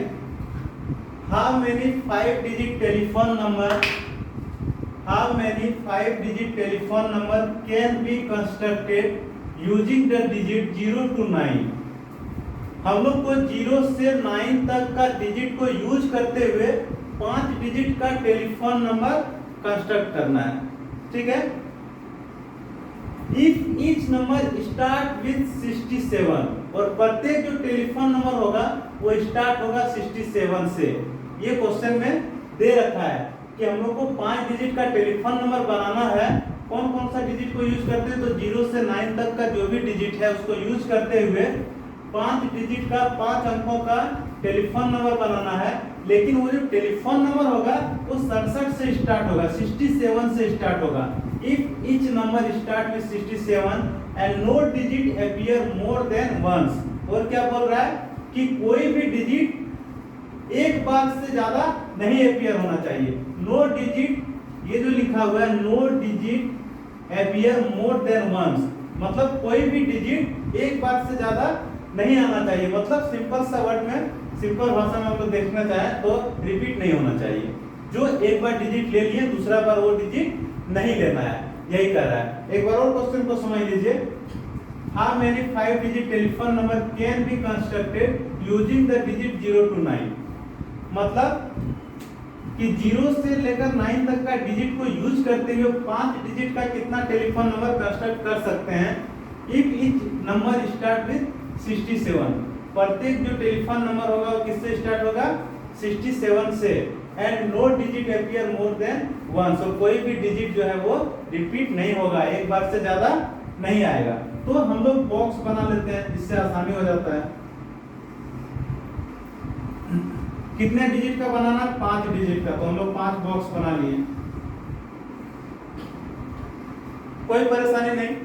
S1: how many 5 digit telephone number can be constructed using the digit 0 to 9। हम लोग को 0 से 9 तक का डिजिट को यूज करते हुए 5 डिजिट का टेलीफोन नंबर कंस्ट्रक्ट करना है, ठीक है। If each number start with 67, और प्रत्येक जो टेलीफोन नंबर होगा वो स्टार्ट होगा 67 से। ये क्वेश्चन में दे रखा है कि हम लोग को 5 डिजिट का टेलीफोन नंबर बनाना है। कौन कौन सा डिजिट को यूज करते हैं, तो 0 से 9 तक का जो भी डिजिट है उसको यूज करते हुए 5 डिजिट का 5 अंकों का टेलीफोन नंबर बनाना है। लेकिन वो जो टेलीफोन नंबर होगा वो 67 से स्टार्ट होगा, 67 से स्टार्ट होगा। If each number start with 67 and no digit appear more than once, और क्या बोल रहा है कि कोई भी डिजिट एक बार से ज्यादा नहीं अपीयर होना चाहिए। नो डिजिट, ये जो लिखा हुआ है no digit appear more than once, मतलब कोई भी डिजिट एक बार से ज्यादा नहीं आना चाहिए। मतलब सिंपल सा वर्ड में, सिंपल भाषा में हम लोग देखना चाहें तो रिपीट नहीं होना चाहिए। जो एक बार डिजिट ले लिए दूसरा बार वो डिजिट नहीं लेना है, यही कर रहा है। एक बार और क्वेश्चन को समझ लीजिए, how many 5 digit telephone number can be constructed using the digit 0 to 9, मतलब कि 0 से लेकर 9 तक का डिजिट को यूज करते हुए 5 डिजिट का कितना टेलीफोन नंबर कंस्ट्रक्ट कर सकते हैं। If each number start with 67, प्रत्येक जो टेलीफोन नंबर होगा वो किससे स्टार्ट होगा, 67 से, and no digit appear more than 1, so कोई भी डिजिट जो है वो रिपीट नहीं होगा, एक बार से ज्यादा नहीं आएगा। तो हम लोग बॉक्स बना लेते हैं, जिससे आसानी हो जाता है। कितने डिजिट का बनाना, 5 डिजिट का, तो हम लोग 5 बॉक्स बना लिए, कोई परेशानी नहीं।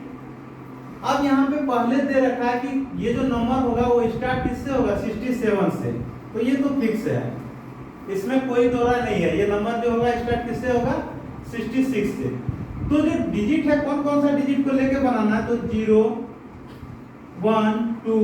S1: अब यहाँ पे पहले दे रखा है कि ये जो नंबर होगा वो स्टार्ट किससे होगा, 67 से, तो ये तो फिक्स है, इसमें कोई दो राय नहीं है। ये नंबर जो होगा स्टार्ट किससे होगा, 66 से। तो जो डिजिट है, कौन कौन सा डिजिट को लेके बनाना है, तो 0 1 2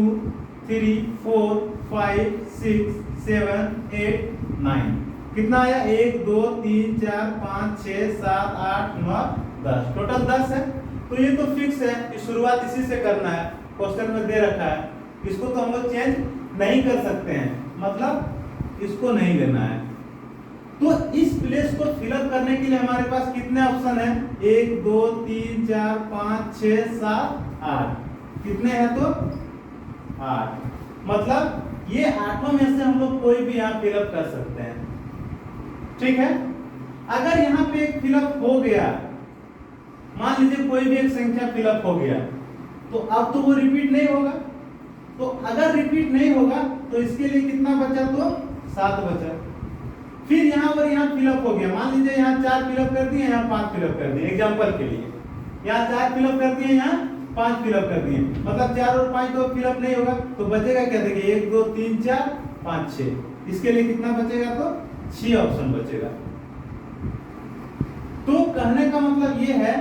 S1: 3 4 5 6 7 8 9, कितना आया, 1 2 3 4 5 6 7 8 9 10, टोटल 10 है। तो ये तो फिक्स है कि शुरुआत इसी से करना है, क्वेश्चन में दे रखा है, इसको तो हम लोग चेंज नहीं कर सकते हैं, मतलब इसको नहीं लेना है। तो इस प्लेस को फिलअप करने के लिए हमारे पास कितने ऑप्शन है, 1 2 3 4 5 6 7 8, कितने हैं, तो 8, मतलब ये 8 में से हम लोग कोई भी यहाँ फिलअप कर सकते हैं, ठीक है। अगर यहाँ पे एक फिलअप हो गया, मान लीजिए कोई भी एक संख्या फिलअप हो गया, तो अब तो वो रिपीट नहीं होगा, तो अगर रिपीट नहीं होगा तो इसके लिए कितना बचा, तो 7 बचा। फिर यहाँ पर यहाँ फिलअप हो गया, मान लीजिए यहाँ 4 फिलअप कर दिए, यहाँ 5 फिलअप कर दिए, एग्जांपल के लिए यहाँ 4 फिलअप कर दिए, यहाँ 5 फिलअप कर दिए, मतलब 4 और 5 तो फिलअप नहीं होगा, तो बचेगा क्या, देखिए 1 2 3 4 5 6, इसके लिए कितना बचेगा, तो 6 ऑप्शन बचेगा। तो कहने का मतलब ये है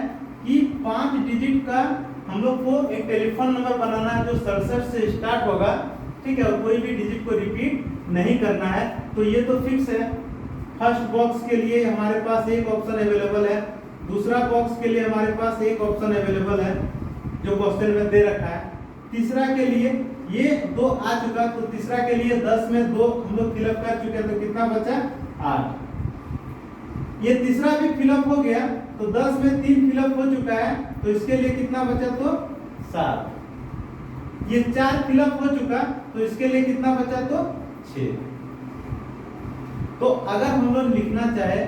S1: कि 5 डिजिट का हम लोग को एक टेलीफोन नंबर बनाना है जो 67 से स्टार्ट होगा, ठीक है, और कोई भी डिजिट को रिपीट नहीं करना है, तो ये तो फिक्स है। फर्स्ट बॉक्स के लिए हमारे पास एक ऑप्शन अवेलेबल है, दूसरा बॉक्स के लिए हमारे पास एक ऑप्शन अवेलेबल है जो क्वेश्चन में दे रखा है, तीसरा के लिए ये 2 आ चुका, तो तीसरा के लिए 10 में 2 हम लोग फिलअप कर चुके हैं, तो कितना बचा, 8। ये तीसरा भी फिलअप हो गया, तो 10 में 3 फिलअप हो चुका है, तो इसके लिए कितना बचा, तो 7। ये 4 फिलअप हो चुका, तो इसके लिए कितना बचा, तो 6। तो अगर हम लोग लिखना चाहे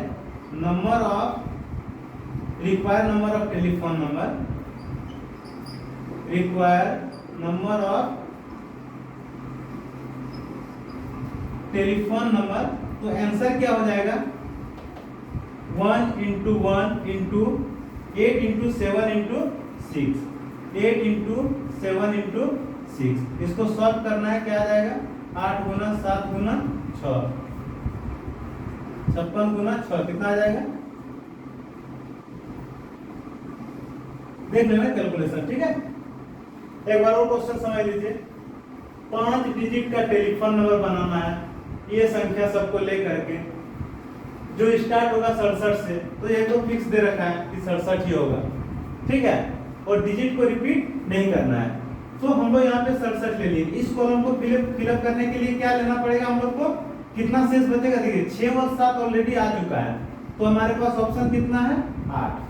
S1: number of require number of telephone number, require number of telephone number, तो आंसर क्या हो जाएगा, 1 × 1 × 8 × 7 × 6, 8 × 7 × 6, इसको सॉल्व करना है, क्या आ जाएगा, 8 × 7 × 6, 56 × 6, कितना आ जाएगा, देख लेना कैलकुलेशन, ठीक है। एक बार और क्वेश्चन समझ लीजिए, 5 डिजिट का टेलीफोन नंबर बनाना है, ये संख्या सबको लेकर के जो स्टार्ट होगा 67 से, तो ये तो फिक्स दे रखा है कि 67 ही होगा, ठीक है, और डिजिट को रिपीट नहीं करना है। तो हम लोग यहाँ पे 67 ले लिए, इस कॉलम को फिलअप करने के लिए क्या लेना पड़ेगा हम लोग को, कितना शेष बचेगा, देखिए 6 और 7 ऑलरेडी आ चुका है, तो हमारे पास ऑप्शन कितना है, 8।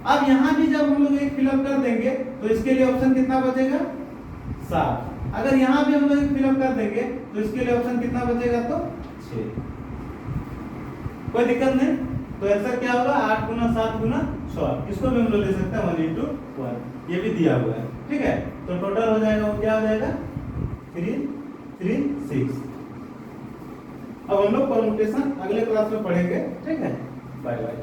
S1: अब यहाँ भी जब हम लोग एक फिलअप कर देंगे, तो इसके लिए ऑप्शन कितना बचेगा, 7। अगर यहाँ भी हम लोग एक फिलअप कर देंगे, तो इसके लिए ऑप्शन कितना बचेगा, तो 6। कोई दिक्कत नहीं, तो आंसर क्या होगा, 8 × 7 × 6, इसको भी हम लोग ले सकते हैं 1 × 1, ये भी दिया हुआ है, ठीक है। तो टोटल हो जाएगा, वो क्या हो जाएगा, 336। अब हम लोग परम्यूटेशन अगले क्लास में पढ़ेंगे, ठीक है, बाय बाय।